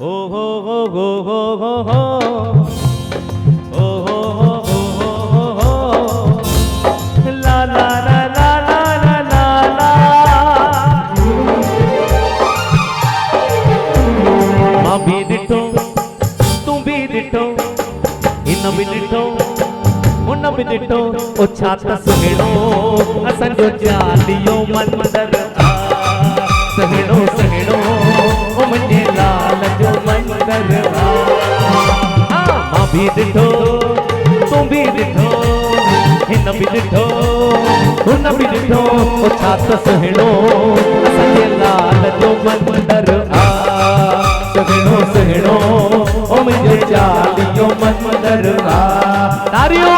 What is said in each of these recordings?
ओ हो हो हो हो हो हो ओ हो हो हो हो ला ला ला ला ला ला ला मां भी डिठो तू भी डिठो इन भी डिठो उन भी डिठो ओ छात सुहिणो असन जो चालियो मंदर सुहिणो सुहिणो ओ मुंहिंजे लाल जो मंदर मां भी डिठो तू भी डिठो इन भी डिठो उन भी डिठो ओ छात सुहिणो असन जे लाल जो मंदर सुहिणो सुहिणो ओ मुंहिंजे चालियो मंदर तारियो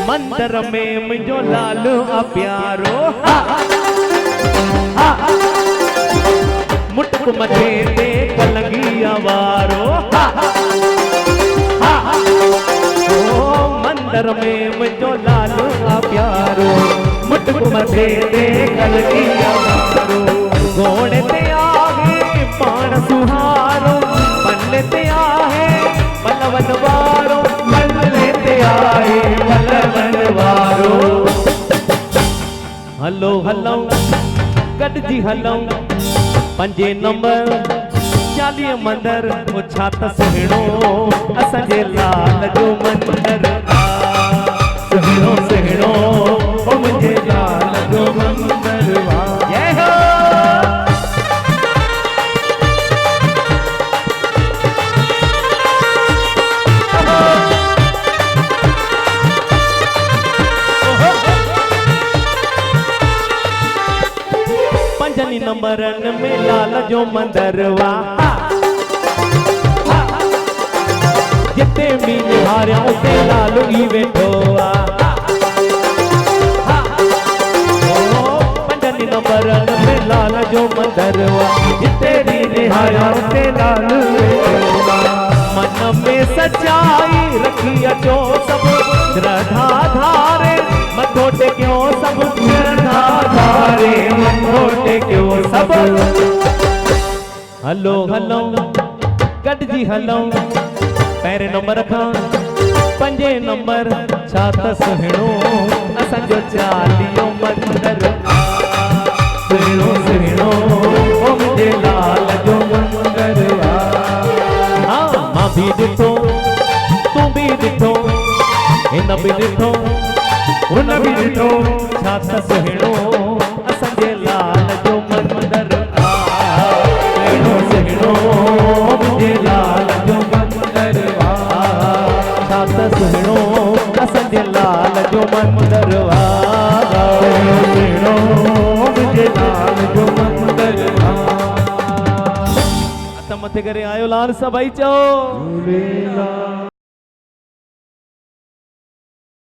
मंदर में मुझो लाल आ प्यारो मुटक मथे ते कलगी आवारो मंदर में मुझो लाल आ प्यारो मुटक मथे ते कलगी आवारो घोड़े ते आहे पाण सुहारो पल्ले ते आहे पलवन वारो पल्ले ते आहे पलवन वारो हलो हलो गॾिजी हलो पंजे नंबर चालीह मंदर वो छात सुहिणो असांजे लाल जो मंदर सुहिणो सुहिणो ओ मुंहिंजे लाल जो मंदर जय हो पंजनी नंबरन में लाल जो मंदरवा जिते भी निहारिया उते लाल ई वेठो पंजनी नंबरन में लाल जो मंदरवा जिते भी निहारिया उते लाल मन में सच्चाई रखी अचो सब श्रद्धा धारे मथो टेक्यो सब श्रद्धा धारे मथो टेक्यो सब हलो हलो गॾिजी हलो पहिरें नंबर खां पंजे नंबर छात सुहिणो असांजो चालियो मंदर सुहिणो सुहिणो ओ मुंहिंजे लाल जो मंदर मां भी डिठो तू भी डिठो हिन भी डिठो उन भी डिठो छात सुहिणो असांजे लाल जो मंदर सुहिणो सुहिणो मुंहिंजे लाल जो मंदर छात सुहिणो असांजे लाल जो मंदर सुहिणो सुहिणो मुंहिंजे लाल जो मंदर हथ मथे करे आयो लाल सभई चओ झूलेलाल।